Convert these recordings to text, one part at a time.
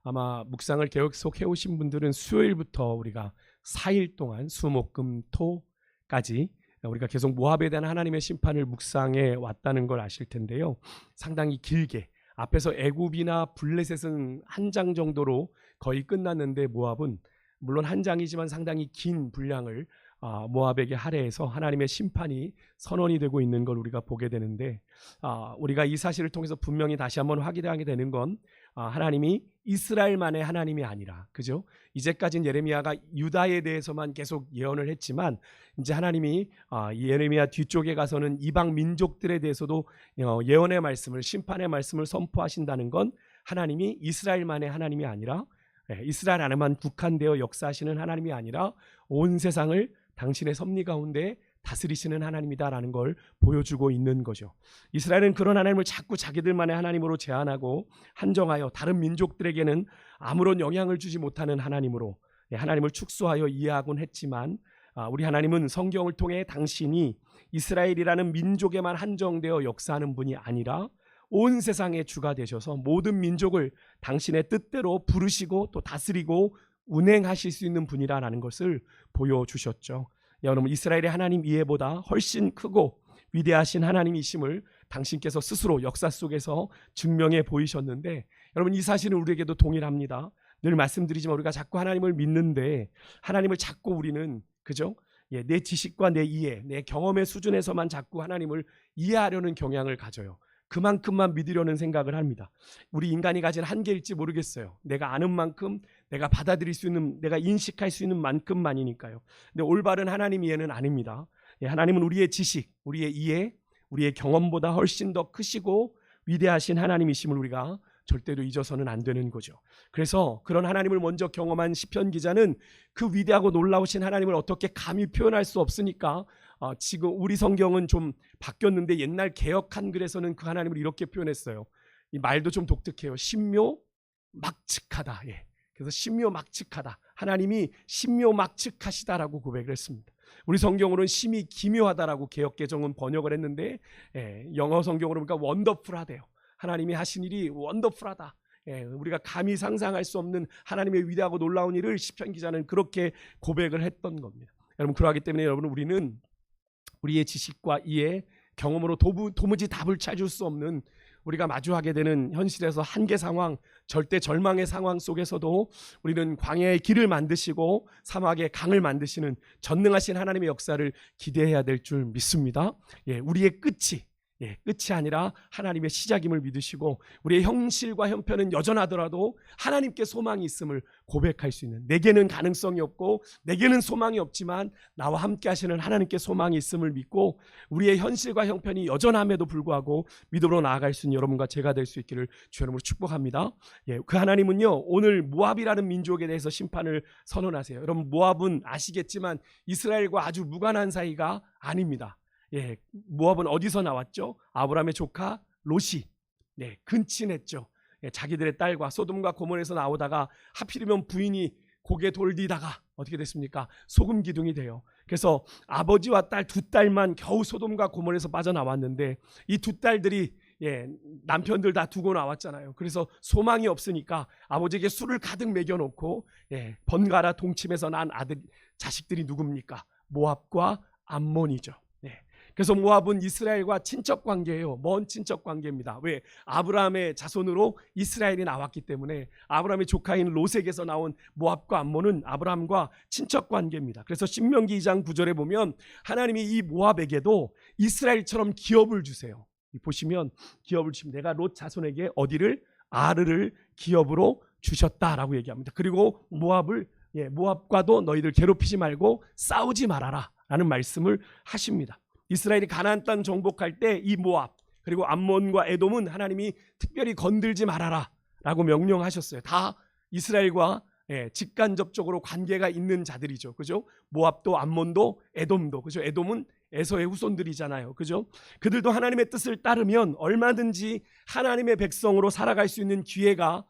아마 묵상을 계속 해오신 분들은 수요일부터 우리가 4일 동안 수목금토까지 우리가 계속 모압에 대한 하나님의 심판을 묵상해 왔다는 걸 아실 텐데요. 상당히 길게 앞에서 애굽이나 블레셋은 한 장 정도로 거의 끝났는데 모압은 물론 한 장이지만 상당히 긴 분량을 모압에게 할애해서 하나님의 심판이 선언이 되고 있는 걸 우리가 보게 되는데, 우리가 이 사실을 통해서 분명히 다시 한번 확인하게 되는 건 하나님이 이스라엘만의 하나님이 아니라, 그죠? 이제까지는 예레미야가 유다에 대해서만 계속 예언을 했지만 이제 하나님이 예레미야 뒤쪽에 가서는 이방 민족들에 대해서도 예언의 말씀을, 심판의 말씀을 선포하신다는 건 하나님이 이스라엘만의 하나님이 아니라, 이스라엘 안에만 국한되어 역사하시는 하나님이 아니라 온 세상을 당신의 섭리 가운데 다스리시는 하나님이다라는 걸 보여주고 있는 거죠. 이스라엘은 그런 하나님을 자꾸 자기들만의 하나님으로 제한하고 한정하여 다른 민족들에게는 아무런 영향을 주지 못하는 하나님으로 하나님을 축소하여 이해하곤 했지만, 우리 하나님은 성경을 통해 당신이 이스라엘이라는 민족에만 한정되어 역사하는 분이 아니라 온 세상의 주가 되셔서 모든 민족을 당신의 뜻대로 부르시고 또 다스리고 운행하실 수 있는 분이라는 것을 보여주셨죠. 여러분, 이스라엘의 하나님 이해보다 훨씬 크고 위대하신 하나님이심을 당신께서 스스로 역사 속에서 증명해 보이셨는데, 여러분, 이 사실은 우리에게도 동일합니다. 늘 말씀드리지만 우리가 자꾸 하나님을 믿는데 하나님을 자꾸 우리는, 그죠? 내 지식과 내 이해, 내 경험의 수준에서만 자꾸 하나님을 이해하려는 경향을 가져요. 그만큼만 믿으려는 생각을 합니다. 우리 인간이 가진 한계일지 모르겠어요. 내가 아는 만큼, 내가 받아들일 수 있는, 내가 인식할 수 있는 만큼만이니까요. 근데 올바른 하나님 이해는 아닙니다. 하나님은 우리의 지식, 우리의 이해, 우리의 경험보다 훨씬 더 크시고 위대하신 하나님이심을 우리가 절대로 잊어서는 안 되는 거죠. 그래서 그런 하나님을 먼저 경험한 시편 기자는 그 위대하고 놀라우신 하나님을 어떻게 감히 표현할 수 없으니까, 지금 우리 성경은 좀 바뀌었는데 옛날 개역 한글에서는 그 하나님을 이렇게 표현했어요. 이 말도 좀 독특해요. 신묘막측하다. 그래서 신묘막측하다. 하나님이 신묘막측하시다라고 고백을 했습니다. 우리 성경으로는 심히 기묘하다라고 개역 개정은 번역을 했는데, 영어 성경으로 보니까 원더풀하대요. 하나님이 하신 일이 원더풀하다. 우리가 감히 상상할 수 없는 하나님의 위대하고 놀라운 일을 시편 기자는 그렇게 고백을 했던 겁니다. 여러분, 그러하기 때문에 여러분, 우리는 우리의 지식과 이해, 경험으로 도무지 답을 찾을 수 없는, 우리가 마주하게 되는 현실에서 한계 상황, 절대 절망의 상황 속에서도 우리는 광야의 길을 만드시고 사막의 강을 만드시는 전능하신 하나님의 역사를 기대해야 될 줄 믿습니다. 우리의 끝이 아니라 하나님의 시작임을 믿으시고, 우리의 형실과 형편은 여전하더라도 하나님께 소망이 있음을 고백할 수 있는, 내게는 가능성이 없고 내게는 소망이 없지만 나와 함께 하시는 하나님께 소망이 있음을 믿고, 우리의 현실과 형편이 여전함에도 불구하고 믿음으로 나아갈 수 있는 여러분과 제가 될 수 있기를 주 이름으로 축복합니다. 그 하나님은요, 오늘 모압이라는 민족에 대해서 심판을 선언하세요. 여러분, 모압은 아시겠지만 이스라엘과 아주 무관한 사이가 아닙니다. 모압은 어디서 나왔죠? 아브라함의 조카 롯이 근친했죠. 자기들의 딸과 소돔과 고모라에서 나오다가 하필이면 부인이 고개 돌리다가 어떻게 됐습니까? 소금 기둥이 돼요. 그래서 아버지와 딸 두 딸만 겨우 소돔과 고모라에서 빠져나왔는데, 이 두 딸들이 남편들 다 두고 나왔잖아요. 그래서 소망이 없으니까 아버지에게 술을 가득 먹여놓고 번갈아 동침해서 난 자식들이 누굽니까? 모압과 암몬이죠. 그래서 모압은 이스라엘과 친척 관계예요. 먼 친척 관계입니다. 왜? 아브라함의 자손으로 이스라엘이 나왔기 때문에 아브라함의 조카인 롯에게서 나온 모압과 암몬은 아브라함과 친척 관계입니다. 그래서 신명기 2장 9절에 보면 하나님이 이 모압에게도 이스라엘처럼 기업을 주세요. 보시면 기업을 주시면 내가 롯 자손에게 어디를? 아르를 기업으로 주셨다라고 얘기합니다. 그리고 모압과도 너희들 괴롭히지 말고 싸우지 말아라 라는 말씀을 하십니다. 이스라엘이 가나안 땅 정복할 때 이 모압 그리고 암몬과 에돔은 하나님이 특별히 건들지 말아라 라고 명령하셨어요. 다 이스라엘과 직간접적으로 관계가 있는 자들이죠. 그죠? 모압도 암몬도 에돔도, 그죠? 에돔은 에서의 후손들이잖아요. 그죠? 그들도 하나님의 뜻을 따르면 얼마든지 하나님의 백성으로 살아갈 수 있는 기회가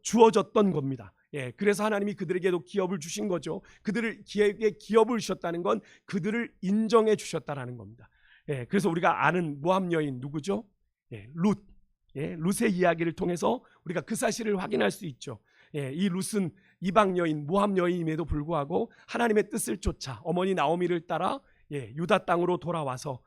주어졌던 겁니다. 그래서 하나님이 그들에게도 기업을 주신 거죠. 그들에게 기업을 주셨다는 건 그들을 인정해 주셨다라는 겁니다. 그래서 우리가 아는 모압 여인 누구죠? 룻. 룻의 이야기를 통해서 우리가 그 사실을 확인할 수 있죠. 이 룻은 이방 여인, 모압 여인임에도 불구하고 하나님의 뜻을 쫓아 어머니 나오미를 따라 유다 땅으로 돌아와서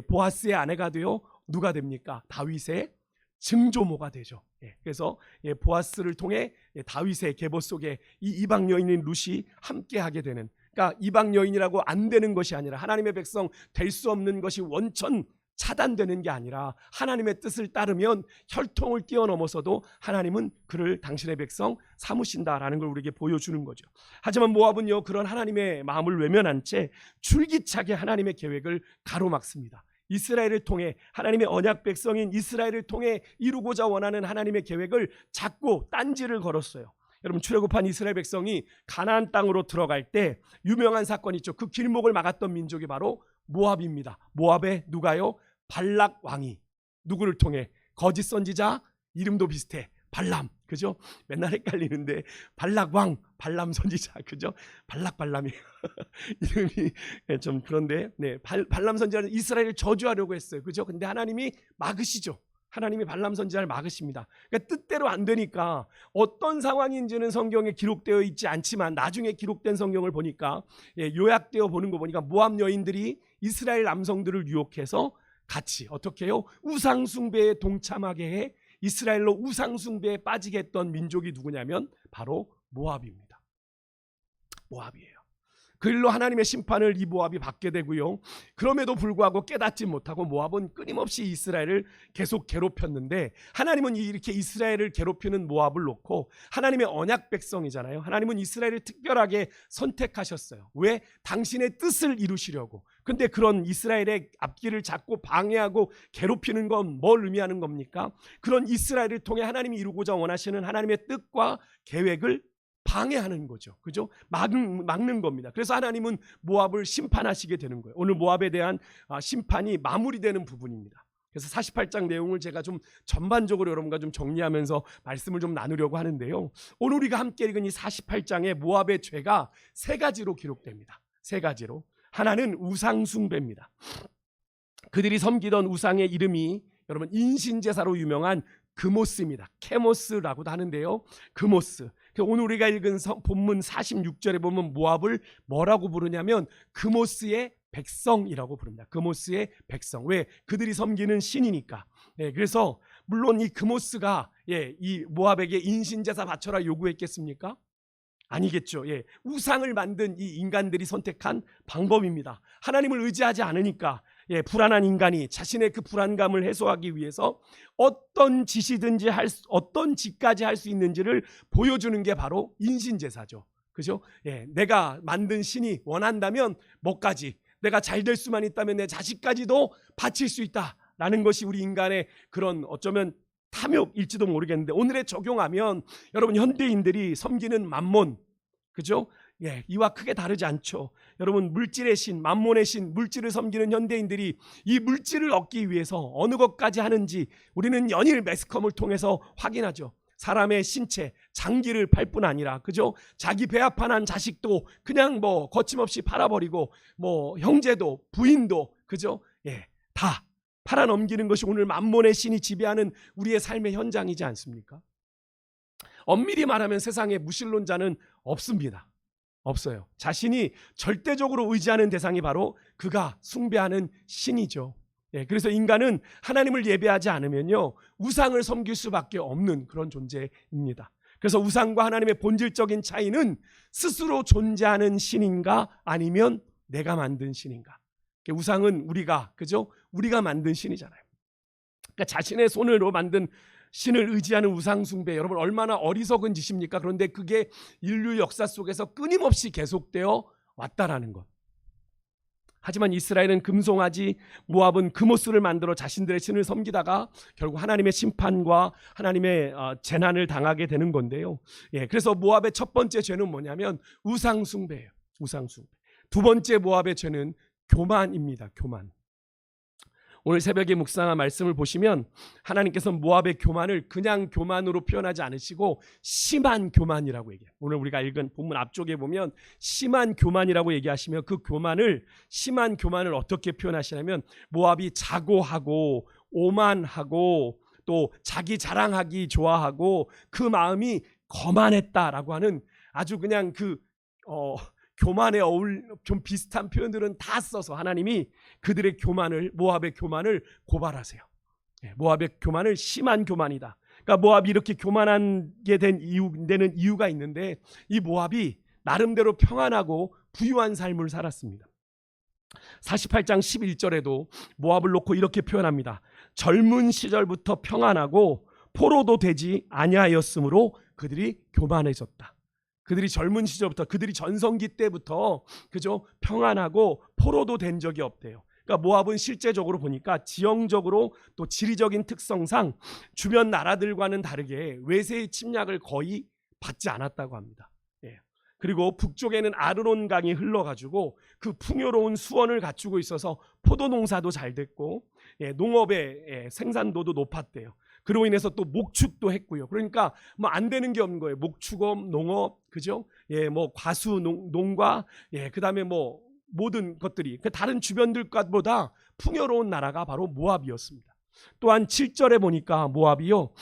보아스의 아내가 되어 누가 됩니까? 다윗의 증조모가 되죠. 그래서 보아스를 통해 다윗의 계보 속에 이 이방 여인인 룻이 함께하게 되는, 그러니까 이방 여인이라고 안 되는 것이 아니라 하나님의 백성 될 수 없는 것이 원천 차단되는 게 아니라 하나님의 뜻을 따르면 혈통을 뛰어넘어서도 하나님은 그를 당신의 백성 삼으신다라는 걸 우리에게 보여주는 거죠. 하지만 모압은요, 그런 하나님의 마음을 외면한 채 줄기차게 하나님의 계획을 가로막습니다. 이스라엘을 통해, 하나님의 언약 백성인 이스라엘을 통해 이루고자 원하는 하나님의 계획을 잡고 딴지를 걸었어요. 여러분, 출애굽한 이스라엘 백성이 가나안 땅으로 들어갈 때 유명한 사건이 있죠. 그 길목을 막았던 민족이 바로 모압입니다. 모압의 누가요? 발락 왕이 누구를 통해? 거짓 선지자, 이름도 비슷해, 발람, 그죠? 맨날 헷갈리는데 발락 왕, 발람 선지자, 그죠? 발락발람이 이름이 좀 그런데, 발람 선지자는 이스라엘을 저주하려고 했어요, 그죠? 근데 하나님이 막으시죠. 하나님이 발람 선지자를 막으십니다. 그러니까 뜻대로 안 되니까, 어떤 상황인지는 성경에 기록되어 있지 않지만 나중에 기록된 성경을 보니까, 요약되어 보는 거 보니까 모압 여인들이 이스라엘 남성들을 유혹해서 같이 어떻게 해요? 우상숭배에 동참하게 해 이스라엘로 우상숭배에 빠지게 했던 민족이 누구냐면 바로 모압입니다. 모압이에요. 그 일로 하나님의 심판을 이 모압이 받게 되고요. 그럼에도 불구하고 깨닫지 못하고 모압은 끊임없이 이스라엘을 계속 괴롭혔는데, 하나님은 이렇게 이스라엘을 괴롭히는 모압을 놓고, 하나님의 언약 백성이잖아요. 하나님은 이스라엘을 특별하게 선택하셨어요. 왜? 당신의 뜻을 이루시려고. 근데 그런 이스라엘의 앞길을 잡고 방해하고 괴롭히는 건 뭘 의미하는 겁니까? 그런 이스라엘을 통해 하나님이 이루고자 원하시는 하나님의 뜻과 계획을 방해하는 거죠. 그죠? 막는 겁니다. 그래서 하나님은 모압을 심판하시게 되는 거예요. 오늘 모압에 대한 심판이 마무리되는 부분입니다. 그래서 48장 내용을 제가 좀 전반적으로 여러분과 좀 정리하면서 말씀을 좀 나누려고 하는데요. 오늘 우리가 함께 읽은 이 48장에 모압의 죄가 세 가지로 기록됩니다. 세 가지로. 하나는 우상숭배입니다. 그들이 섬기던 우상의 이름이 여러분 인신제사로 유명한 그모스입니다. 케모스라고도 하는데요. 그모스. 오늘 우리가 읽은 본문 46절에 보면 모압을 뭐라고 부르냐면 그모스의 백성이라고 부릅니다. 그모스의 백성. 왜? 그들이 섬기는 신이니까. 그래서 물론 이 그모스가 이 모압에게 인신제사 바쳐라 요구했겠습니까? 아니겠죠. 우상을 만든 이 인간들이 선택한 방법입니다. 하나님을 의지하지 않으니까 불안한 인간이 자신의 그 불안감을 해소하기 위해서 어떤 짓이든지 어떤 짓까지 할 수 있는지를 보여주는 게 바로 인신제사죠. 그죠? 내가 만든 신이 원한다면 뭐까지, 내가 잘 될 수만 있다면 내 자식까지도 바칠 수 있다라는 것이 우리 인간의 그런 어쩌면 탐욕일지도 모르겠는데, 오늘에 적용하면 여러분 현대인들이 섬기는 맘몬, 그죠? 이와 크게 다르지 않죠. 여러분 물질의 신, 맘몬의 신, 물질을 섬기는 현대인들이 이 물질을 얻기 위해서 어느 것까지 하는지 우리는 연일 매스컴을 통해서 확인하죠. 사람의 신체, 장기를 팔 뿐 아니라, 그죠? 자기 배아판한 자식도 그냥 거침없이 팔아버리고, 형제도 부인도, 그죠? 다 팔아넘기는 것이 오늘 맘몬의 신이 지배하는 우리의 삶의 현장이지 않습니까? 엄밀히 말하면 세상에 무신론자는 없습니다. 없어요. 자신이 절대적으로 의지하는 대상이 바로 그가 숭배하는 신이죠. 그래서 인간은 하나님을 예배하지 않으면요, 우상을 섬길 수밖에 없는 그런 존재입니다. 그래서 우상과 하나님의 본질적인 차이는 스스로 존재하는 신인가 아니면 내가 만든 신인가. 우상은 우리가, 그죠? 우리가 만든 신이잖아요. 그러니까 자신의 손으로 만든 신을 의지하는 우상숭배, 여러분 얼마나 어리석은 짓입니까? 그런데 그게 인류 역사 속에서 끊임없이 계속되어 왔다라는 것. 하지만 이스라엘은 금송아지, 모압은 그모스를 만들어 자신들의 신을 섬기다가 결국 하나님의 심판과 하나님의 재난을 당하게 되는 건데요. 그래서 모압의 첫 번째 죄는 뭐냐면 우상숭배예요. 우상숭배. 두 번째 모압의 죄는 교만입니다. 교만. 오늘 새벽에 묵상한 말씀을 보시면 하나님께서 모압의 교만을 그냥 교만으로 표현하지 않으시고 심한 교만이라고 얘기해요. 오늘 우리가 읽은 본문 앞쪽에 보면 심한 교만이라고 얘기하시며, 그 심한 교만을 어떻게 표현하시냐면 모압이 자고하고 오만하고 또 자기 자랑하기 좋아하고 그 마음이 거만했다라고 하는 아주 그냥 교만에 좀 비슷한 표현들은 다 써서 하나님이 그들의 교만을, 모압의 교만을 고발하세요. 모압의 교만을 심한 교만이다. 그러니까 모압이 이렇게 교만하게 되는 이유가 있는데, 이 모압이 나름대로 평안하고 부유한 삶을 살았습니다. 48장 11절에도 모압을 놓고 이렇게 표현합니다. 젊은 시절부터 평안하고 포로도 되지 아니하였으므로 그들이 교만해졌다. 그들이 젊은 시절부터, 그들이 전성기 때부터 그죠, 평안하고 포로도 된 적이 없대요. 그러니까 모압은 실제적으로 보니까 지형적으로 또 지리적인 특성상 주변 나라들과는 다르게 외세의 침략을 거의 받지 않았다고 합니다. 그리고 북쪽에는 아르논 강이 흘러가지고 그 풍요로운 수원을 갖추고 있어서 포도 농사도 잘 됐고, 농업의 생산도도 높았대요. 그로 인해서 또 목축도 했고요. 그러니까 뭐 안 되는 게 없는 거예요. 목축업, 농업, 그죠? 뭐 과수 농과, 그다음에 뭐 모든 것들이 그 다른 주변들보다 풍요로운 나라가 바로 모압이었습니다. 또한 7절에 보니까 모압이요,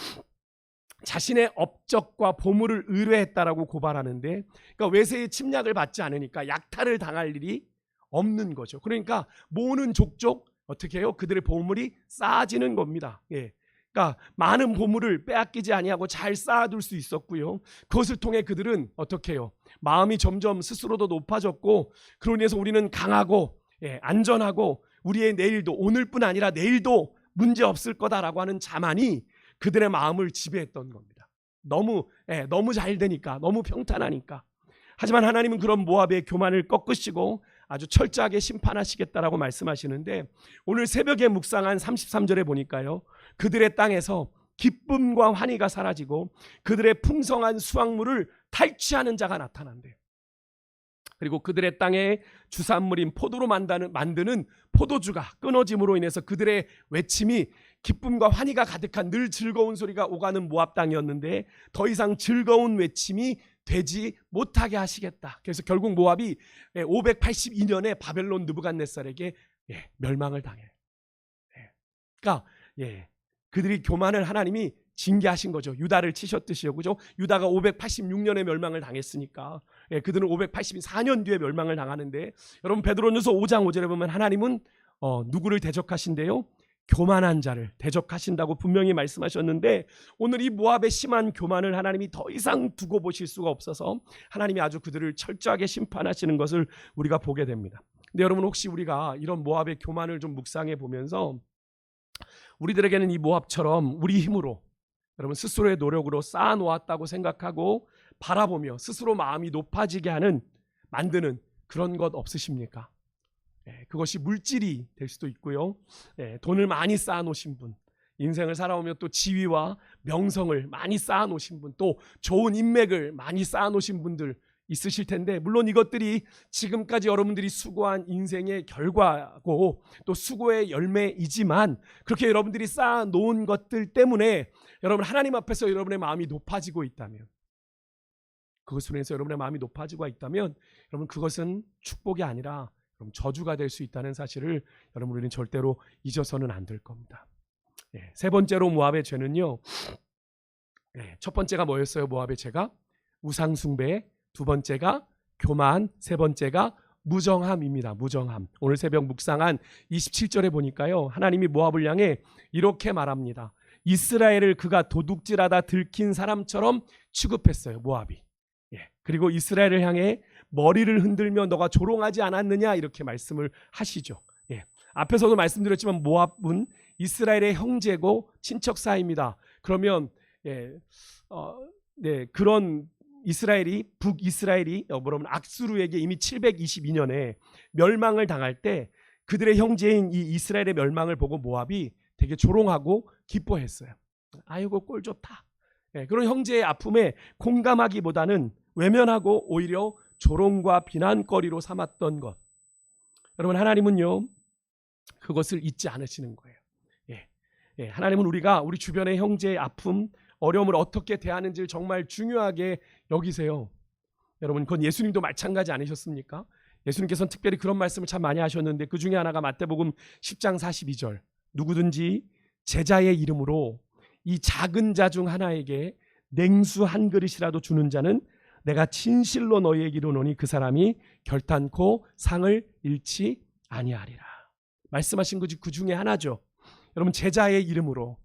자신의 업적과 보물을 의뢰했다라고 고발하는데, 그러니까 외세의 침략을 받지 않으니까 약탈을 당할 일이 없는 거죠. 그러니까 모으는 족족 어떻게 해요? 그들의 보물이 쌓아지는 겁니다. 그러니까 많은 보물을 빼앗기지 아니하고 잘 쌓아둘 수 있었고요. 그것을 통해 그들은 어떻게 해요? 마음이 점점 스스로도 높아졌고, 그로 인해서 우리는 강하고 안전하고 우리의 내일도, 오늘뿐 아니라 내일도 문제 없을 거다라고 하는 자만이 그들의 마음을 지배했던 겁니다. 너무 잘 되니까, 너무 평탄하니까. 하지만 하나님은 그런 모압의 교만을 꺾으시고 아주 철저하게 심판하시겠다라고 말씀하시는데, 오늘 새벽에 묵상한 33절에 보니까요, 그들의 땅에서 기쁨과 환희가 사라지고 그들의 풍성한 수확물을 탈취하는 자가 나타난대요. 그리고 그들의 땅에 주산물인 포도로 만드는 포도주가 끊어짐으로 인해서 그들의 외침이 기쁨과 환희가 가득한 늘 즐거운 소리가 오가는 모압 땅이었는데, 더 이상 즐거운 외침이 되지 못하게 하시겠다. 그래서 결국 모압이 582년에 바벨론 느부갓네살에게 멸망을 당해요. 그러니까 그들이 교만을 하나님이 징계하신 거죠. 유다를 치셨듯이요, 그죠? 유다가 586년에 멸망을 당했으니까 그들은 584년 뒤에 멸망을 당하는데, 여러분 베드로전서 5장 5절에 보면 하나님은 누구를 대적하신대요? 교만한 자를 대적하신다고 분명히 말씀하셨는데, 오늘 이 모압의 심한 교만을 하나님이 더 이상 두고 보실 수가 없어서 하나님이 아주 그들을 철저하게 심판하시는 것을 우리가 보게 됩니다. 근데 여러분, 혹시 우리가 이런 모압의 교만을 좀 묵상해 보면서 우리들에게는 이 모압처럼 우리 힘으로, 여러분 스스로의 노력으로 쌓아놓았다고 생각하고 바라보며 스스로 마음이 높아지게 만드는 그런 것 없으십니까? 그것이 물질이 될 수도 있고요, 돈을 많이 쌓아놓으신 분, 인생을 살아오며 또 지위와 명성을 많이 쌓아놓으신 분, 또 좋은 인맥을 많이 쌓아놓으신 분들 있으실 텐데, 물론 이것들이 지금까지 여러분들이 수고한 인생의 결과고 또 수고의 열매이지만, 그렇게 여러분들이 쌓아놓은 것들 때문에 여러분 하나님 앞에서 여러분의 마음이 높아지고 있다면, 그것으로 인해서 여러분의 마음이 높아지고 있다면, 여러분 그것은 축복이 아니라 저주가 될 수 있다는 사실을 여러분 우리는 절대로 잊어서는 안 될 겁니다. 세 번째로 모압의 죄는요, 첫 번째가 뭐였어요? 모압의 죄가 우상 숭배, 두 번째가 교만, 세 번째가 무정함입니다. 무정함. 오늘 새벽 묵상한 27절에 보니까요, 하나님이 모압을 향해 이렇게 말합니다. 이스라엘을 그가 도둑질하다 들킨 사람처럼 취급했어요, 모압이. 그리고 이스라엘을 향해 머리를 흔들며 너가 조롱하지 않았느냐, 이렇게 말씀을 하시죠. 앞에서도 말씀드렸지만 모압은 이스라엘의 형제고 친척 사이입니다. 그러면 그런 북이스라엘이 여러분 악수르에게 이미 722년에 멸망을 당할 때 그들의 형제인 이 이스라엘의 멸망을 보고 모압이 되게 조롱하고 기뻐했어요. 아이고 꼴 좋다. 그런 형제의 아픔에 공감하기보다는 외면하고 오히려 조롱과 비난거리로 삼았던 것. 여러분 하나님은요, 그것을 잊지 않으시는 거예요. 하나님은 우리 주변의 형제의 아픔, 어려움을 어떻게 대하는지를 정말 중요하게 여기세요. 여러분 그건 예수님도 마찬가지 아니셨습니까? 예수님께서는 특별히 그런 말씀을 참 많이 하셨는데, 그 중에 하나가 마태복음 10장 42절, 누구든지 제자의 이름으로 이 작은 자 중 하나에게 냉수 한 그릇이라도 주는 자는 내가 진실로 너희에게 이르노니 그 사람이 결탄코 상을 잃지 아니하리라. 말씀하신 것이 그 중에 하나죠. 여러분, 제자의 이름으로,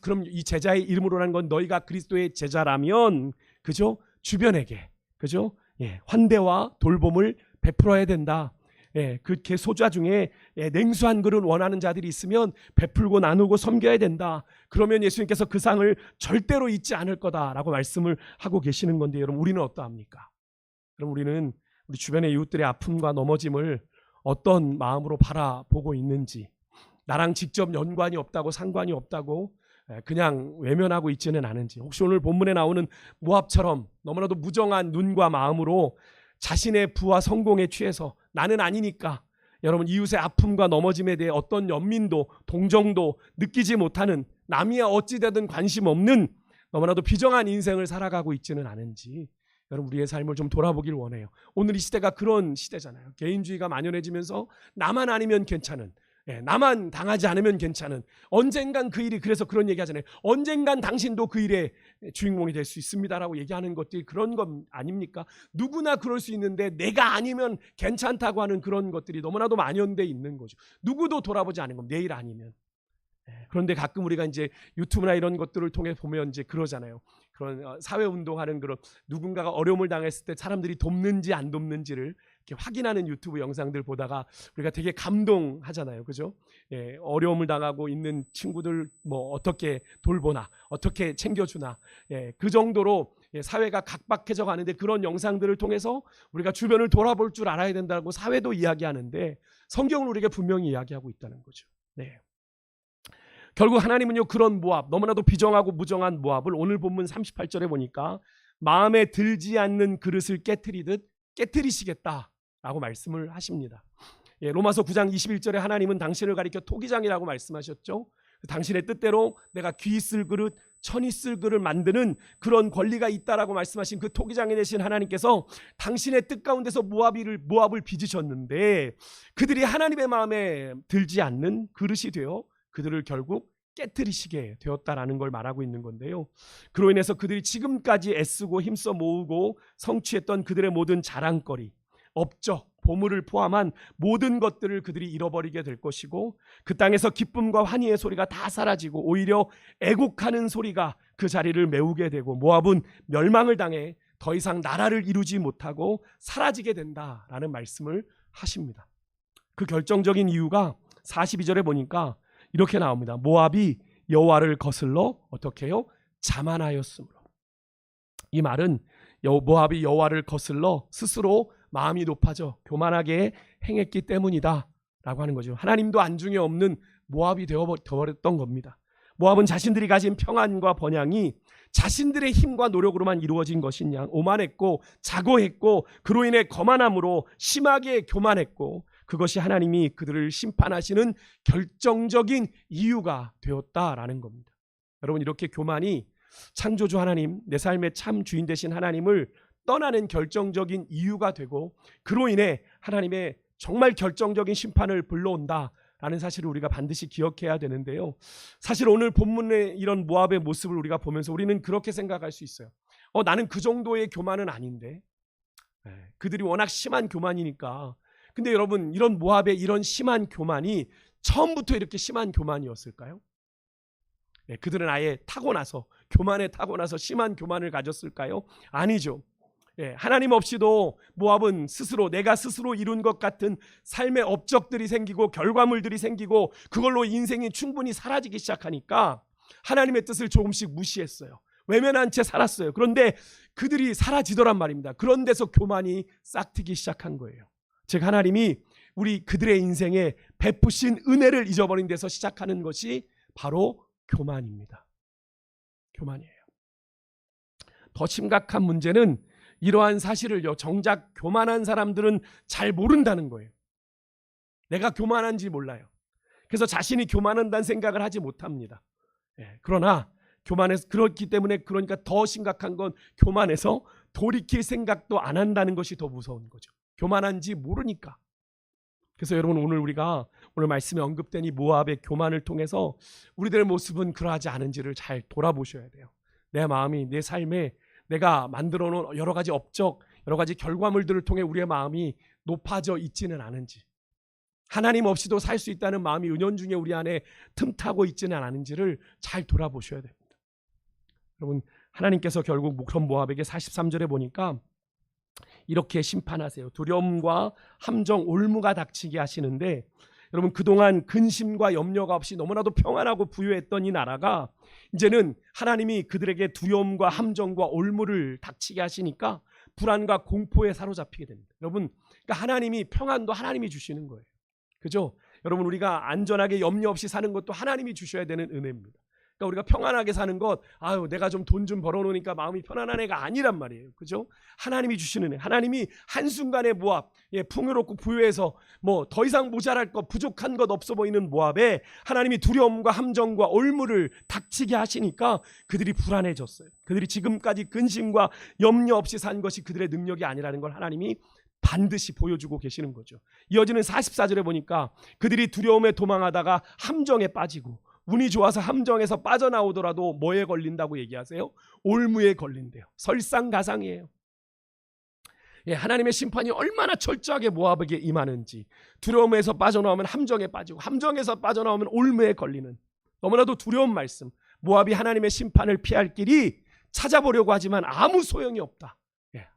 그럼 이 제자의 이름으로라는 건 너희가 그리스도의 제자라면, 그죠? 주변에게, 그죠? 환대와 돌봄을 베풀어야 된다. 그 소자 중에 냉수 한 그릇 원하는 자들이 있으면 베풀고 나누고 섬겨야 된다. 그러면 예수님께서 그 상을 절대로 잊지 않을 거다라고 말씀을 하고 계시는 건데, 여러분, 우리는 어떠합니까? 그럼 우리는 우리 주변의 이웃들의 아픔과 넘어짐을 어떤 마음으로 바라보고 있는지, 나랑 직접 연관이 없다고, 상관이 없다고 그냥 외면하고 있지는 않은지, 혹시 오늘 본문에 나오는 모압처럼 너무나도 무정한 눈과 마음으로 자신의 부와 성공에 취해서 나는 아니니까, 여러분, 이웃의 아픔과 넘어짐에 대해 어떤 연민도 동정도 느끼지 못하는, 남이야 어찌되든 관심 없는 너무나도 비정한 인생을 살아가고 있지는 않은지, 여러분, 우리의 삶을 좀 돌아보길 원해요. 오늘 이 시대가 그런 시대잖아요. 개인주의가 만연해지면서 나만 아니면 괜찮은, 나만 당하지 않으면 괜찮은, 언젠간 그 일이, 그래서 그런 얘기 하잖아요. 언젠간 당신도 그 일의 주인공이 될 수 있습니다라고 얘기하는 것들이 그런 것 아닙니까? 누구나 그럴 수 있는데 내가 아니면 괜찮다고 하는 그런 것들이 너무나도 만연돼 있는 거죠. 누구도 돌아보지 않은 겁니다. 내일 아니면. 그런데 가끔 우리가 이제 유튜브나 이런 것들을 통해 보면 이제 그러잖아요. 그런 사회운동하는, 그런 누군가가 어려움을 당했을 때 사람들이 돕는지 안 돕는지를 이렇게 확인하는 유튜브 영상들 보다가 우리가 되게 감동하잖아요. 그죠? 어려움을 당하고 있는 친구들 뭐 어떻게 돌보나, 어떻게 챙겨주나, 그 정도로 사회가 각박해져 가는데, 그런 영상들을 통해서 우리가 주변을 돌아볼 줄 알아야 된다고 사회도 이야기하는데, 성경은 우리에게 분명히 이야기하고 있다는 거죠. 결국 하나님은요, 그런 모압, 너무나도 비정하고 무정한 모압을 오늘 본문 38절에 보니까 마음에 들지 않는 그릇을 깨트리듯 깨트리시겠다라고 말씀을 하십니다. 로마서 9장 21절에 하나님은 당신을 가리켜 토기장이라고 말씀하셨죠. 당신의 뜻대로 내가 귀 쓸 그릇, 천이 쓸 그릇을 만드는 그런 권리가 있다라고 말씀하신 그 토기장이 되신 하나님께서 당신의 뜻 가운데서 모압을 빚으셨는데, 그들이 하나님의 마음에 들지 않는 그릇이 되어 그들을 결국 깨트리시게 되었다라는 걸 말하고 있는 건데요. 그로 인해서 그들이 지금까지 애쓰고 힘써 모으고 성취했던 그들의 모든 자랑거리, 업적, 보물을 포함한 모든 것들을 그들이 잃어버리게 될 것이고, 그 땅에서 기쁨과 환희의 소리가 다 사라지고 오히려 애곡하는 소리가 그 자리를 메우게 되고, 모압은 멸망을 당해 더 이상 나라를 이루지 못하고 사라지게 된다라는 말씀을 하십니다. 그 결정적인 이유가 42절에 보니까 이렇게 나옵니다. 모압이 여호와를 거슬러 어떻게 해요? 자만하였으므로. 이 말은 모압이 여호와를 거슬러 스스로 마음이 높아져 교만하게 행했기 때문이다 라고 하는 거죠. 하나님도 안중에 없는 모압이 되어버렸던 겁니다. 모압은 자신들이 가진 평안과 번영이 자신들의 힘과 노력으로만 이루어진 것이냐, 오만했고 자고했고 그로 인해 거만함으로 심하게 교만했고, 그것이 하나님이 그들을 심판하시는 결정적인 이유가 되었다라는 겁니다. 여러분, 이렇게 교만이 창조주 하나님, 내 삶의 참 주인 되신 하나님을 떠나는 결정적인 이유가 되고, 그로 인해 하나님의 정말 결정적인 심판을 불러온다라는 사실을 우리가 반드시 기억해야 되는데요. 사실 오늘 본문의 이런 모압의 모습을 우리가 보면서 우리는 그렇게 생각할 수 있어요. 나는 그 정도의 교만은 아닌데, 그들이 워낙 심한 교만이니까. 근데 여러분, 이런 모압의 이런 심한 교만이 처음부터 이렇게 심한 교만이었을까요? 그들은 아예 교만에 타고나서 심한 교만을 가졌을까요? 아니죠. 하나님 없이도 모압은 내가 스스로 이룬 것 같은 삶의 업적들이 생기고 결과물들이 생기고 그걸로 인생이 충분히 사라지기 시작하니까 하나님의 뜻을 조금씩 무시했어요. 외면한 채 살았어요. 그런데 그들이 사라지더란 말입니다. 그런 데서 교만이 싹트기 시작한 거예요. 즉, 하나님이 그들의 인생에 베푸신 은혜를 잊어버린 데서 시작하는 것이 바로 교만입니다. 교만이에요. 더 심각한 문제는 이러한 사실을요, 정작 교만한 사람들은 잘 모른다는 거예요. 내가 교만한지 몰라요. 그래서 자신이 교만한다는 생각을 하지 못합니다. 그러나 그렇기 때문에, 그러니까 더 심각한 건 교만해서 돌이킬 생각도 안 한다는 것이 더 무서운 거죠. 교만한지 모르니까. 그래서 여러분 오늘 말씀에 언급된 이 모압의 교만을 통해서 우리들의 모습은 그러하지 않은지를 잘 돌아보셔야 돼요. 내 마음이, 내 삶에 내가 만들어 놓은 여러 가지 업적, 여러 가지 결과물들을 통해 우리의 마음이 높아져 있지는 않은지, 하나님 없이도 살 수 있다는 마음이 은연중에 우리 안에 틈타고 있지는 않은지를 잘 돌아보셔야 됩니다. 여러분, 하나님께서 결국 목선 모압에게 43절에 보니까 이렇게 심판하세요. 두려움과 함정, 올무가 닥치게 하시는데, 여러분 그동안 근심과 염려가 없이 너무나도 평안하고 부유했던 이 나라가 이제는 하나님이 그들에게 두려움과 함정과 올무를 닥치게 하시니까 불안과 공포에 사로잡히게 됩니다. 여러분, 그러니까 하나님이, 평안도 하나님이 주시는 거예요. 그죠? 여러분, 우리가 안전하게 염려 없이 사는 것도 하나님이 주셔야 되는 은혜입니다. 그러니까 우리가 평안하게 사는 것, 내가 좀 돈 좀 벌어놓으니까 마음이 편안한 애가 아니란 말이에요. 그죠? 하나님이 주시는 애, 하나님이 한순간에 모압, 풍요롭고 부유해서 뭐 더 이상 모자랄 것, 부족한 것 없어 보이는 모압에 하나님이 두려움과 함정과 올무를 닥치게 하시니까 그들이 불안해졌어요. 그들이 지금까지 근심과 염려 없이 산 것이 그들의 능력이 아니라는 걸 하나님이 반드시 보여주고 계시는 거죠. 이어지는 44절에 보니까 그들이 두려움에 도망하다가 함정에 빠지고, 운이 좋아서 함정에서 빠져나오더라도 뭐에 걸린다고 얘기하세요? 올무에 걸린대요. 설상가상이에요. 하나님의 심판이 얼마나 철저하게 모압에게 임하는지, 두려움에서 빠져나오면 함정에 빠지고, 함정에서 빠져나오면 올무에 걸리는 너무나도 두려운 말씀. 모압이 하나님의 심판을 피할 길이 찾아보려고 하지만 아무 소용이 없다,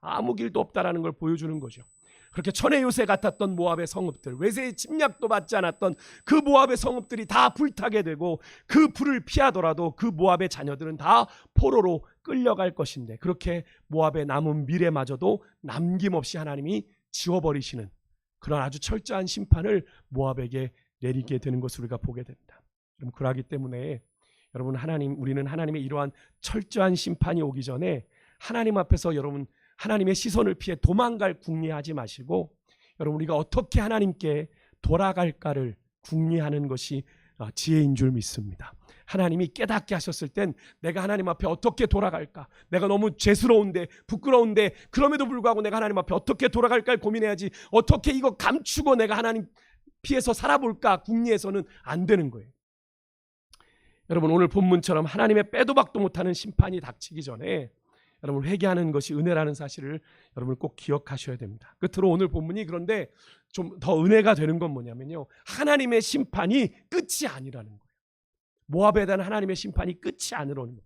아무 길도 없다라는 걸 보여주는 거죠. 그렇게 천의 요새 같았던 모압의 성읍들, 외세의 침략도 받지 않았던 그 모압의 성읍들이 다 불타게 되고, 그 불을 피하더라도 그 모압의 자녀들은 다 포로로 끌려갈 것인데, 그렇게 모압의 남은 미래마저도 남김없이 하나님이 지워버리시는 그런 아주 철저한 심판을 모압에게 내리게 되는 것을 우리가 보게 됩니다. 그러기 때문에 여러분, 우리는 하나님의 이러한 철저한 심판이 오기 전에 하나님 앞에서 여러분 하나님의 시선을 피해 도망갈 궁리하지 마시고, 여러분 우리가 어떻게 하나님께 돌아갈까를 궁리하는 것이 지혜인 줄 믿습니다. 하나님이 깨닫게 하셨을 땐 내가 하나님 앞에 어떻게 돌아갈까, 내가 너무 죄스러운데 부끄러운데 그럼에도 불구하고 내가 하나님 앞에 어떻게 돌아갈까 고민해야지, 어떻게 이거 감추고 내가 하나님 피해서 살아볼까 궁리해서는 안 되는 거예요. 여러분, 오늘 본문처럼 하나님의 빼도 박도 못하는 심판이 닥치기 전에 여러분 회개하는 것이 은혜라는 사실을 여러분 꼭 기억하셔야 됩니다. 끝으로 오늘 본문이 그런데 좀 더 은혜가 되는 건 뭐냐면요, 하나님의 심판이 끝이 아니라는 거예요. 모압에 대한 하나님의 심판이 끝이 아니라는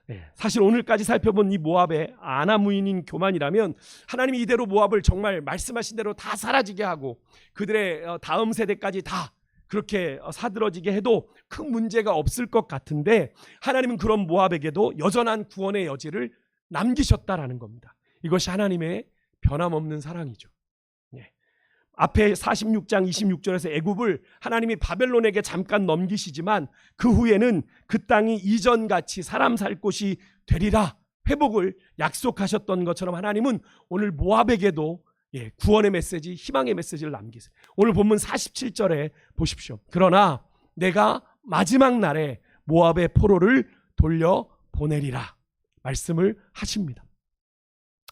거예요. 사실 오늘까지 살펴본 이 모압의 아나무인인 교만이라면 하나님이 이대로 모압을 정말 말씀하신 대로 다 사라지게 하고 그들의 다음 세대까지 다 그렇게 사들어지게 해도 큰 문제가 없을 것 같은데, 하나님은 그런 모압에게도 여전한 구원의 여지를 남기셨다라는 겁니다. 이것이 하나님의 변함없는 사랑이죠. 앞에 46장 26절에서 애굽을 하나님이 바벨론에게 잠깐 넘기시지만 그 후에는 그 땅이 이전같이 사람 살 곳이 되리라 회복을 약속하셨던 것처럼 하나님은 오늘 모압에게도 구원의 메시지, 희망의 메시지를 남기세요. 오늘 본문 47절에 보십시오. 그러나 내가 마지막 날에 모압의 포로를 돌려보내리라 말씀을 하십니다.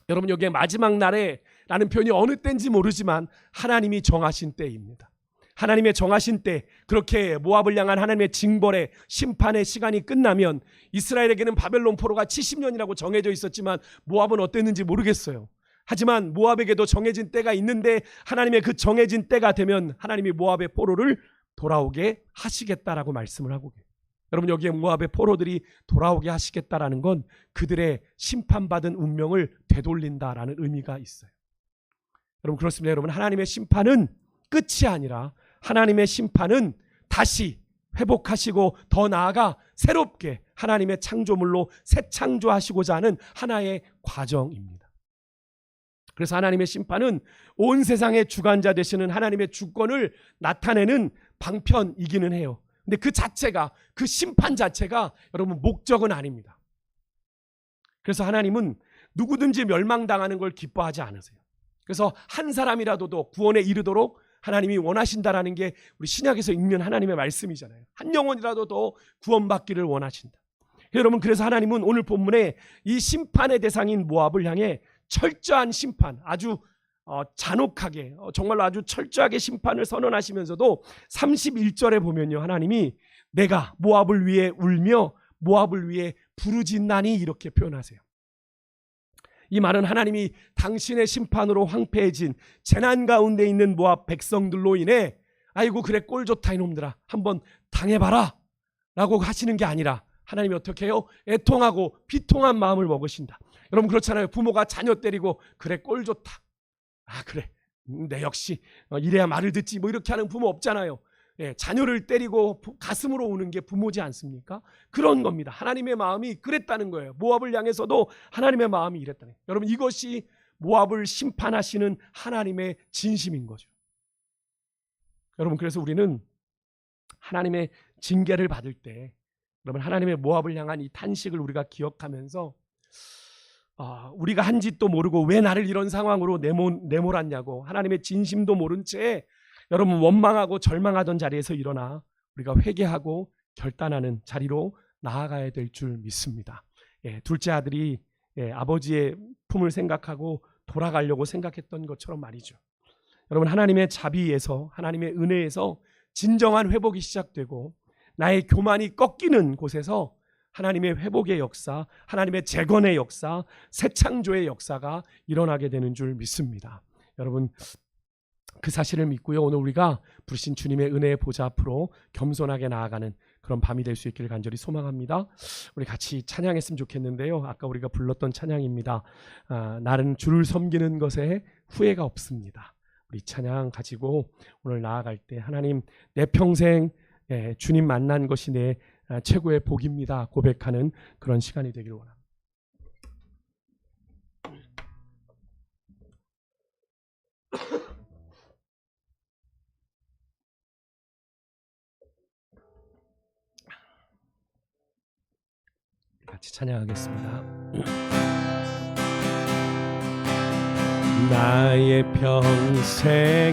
여러분, 여기에 마지막 날에 라는 표현이 어느 때인지 모르지만 하나님이 정하신 때입니다. 하나님의 정하신 때, 그렇게 모압을 향한 하나님의 징벌의 심판의 시간이 끝나면 이스라엘에게는 바벨론 포로가 70년이라고 정해져 있었지만 모압은 어땠는지 모르겠어요. 하지만 모압에게도 정해진 때가 있는데 하나님의 그 정해진 때가 되면 하나님이 모압의 포로를 돌아오게 하시겠다라고 말씀을 하고 계세요. 여러분, 여기에 모압의 포로들이 돌아오게 하시겠다라는 건 그들의 심판받은 운명을 되돌린다라는 의미가 있어요. 여러분, 그렇습니다. 여러분, 하나님의 심판은 끝이 아니라 하나님의 심판은 다시 회복하시고 더 나아가 새롭게 하나님의 창조물로 새 창조하시고자 하는 하나의 과정입니다. 그래서 하나님의 심판은 온 세상의 주관자 되시는 하나님의 주권을 나타내는 방편이기는 해요. 근데 그 자체가, 그 심판 자체가 여러분 목적은 아닙니다. 그래서 하나님은 누구든지 멸망당하는 걸 기뻐하지 않으세요. 그래서 한 사람이라도 구원에 이르도록 하나님이 원하신다라는 게 우리 신약에서 읽는 하나님의 말씀이잖아요. 한 영혼이라도 더 구원받기를 원하신다. 여러분, 그래서 하나님은 오늘 본문에 이 심판의 대상인 모압을 향해 철저한 심판, 아주 잔혹하게 정말로 아주 철저하게 심판을 선언하시면서도 31절에 보면요, 하나님이 내가 모압을 위해 울며 모압을 위해 부르짖나니 이렇게 표현하세요. 이 말은 하나님이 당신의 심판으로 황폐해진 재난 가운데 있는 모압 백성들로 인해 아이고 그래 꼴 좋다 이놈들아 한번 당해봐라 라고 하시는 게 아니라 하나님이 어떻게 해요? 애통하고 비통한 마음을 먹으신다. 여러분 그렇잖아요. 부모가 자녀 때리고 그래 꼴 좋다. 아 그래 내 역시 이래야 말을 듣지 뭐 이렇게 하는 부모 없잖아요. 예, 자녀를 때리고 가슴으로 우는 게 부모지 않습니까? 그런 겁니다. 하나님의 마음이 그랬다는 거예요. 모압을 향해서도 하나님의 마음이 이랬다는 거예요. 여러분 이것이 모압을 심판하시는 하나님의 진심인 거죠. 여러분 그래서 우리는 하나님의 징계를 받을 때 여러분 하나님의 모압을 향한 이 탄식을 우리가 기억하면서 우리가 한 짓도 모르고 왜 나를 이런 상황으로 내몰았냐고 하나님의 진심도 모른 채 여러분 원망하고 절망하던 자리에서 일어나 우리가 회개하고 결단하는 자리로 나아가야 될 줄 믿습니다. 둘째 아들이 아버지의 품을 생각하고 돌아가려고 생각했던 것처럼 말이죠. 여러분 하나님의 자비에서 하나님의 은혜에서 진정한 회복이 시작되고 나의 교만이 꺾이는 곳에서 하나님의 회복의 역사, 하나님의 재건의 역사, 새 창조의 역사가 일어나게 되는 줄 믿습니다. 여러분 그 사실을 믿고요. 오늘 우리가 부르신 주님의 은혜의 보좌 앞으로 겸손하게 나아가는 그런 밤이 될 수 있기를 간절히 소망합니다. 우리 같이 찬양했으면 좋겠는데요. 아까 우리가 불렀던 찬양입니다. 나는 주를 섬기는 것에 후회가 없습니다. 우리 찬양 가지고 오늘 나아갈 때 하나님 내 평생 주님 만난 것이 내 최고의 복입니다. 고백하는 그런 시간이 되기를 원합니다. 같이 찬양하겠습니다. 나의 평생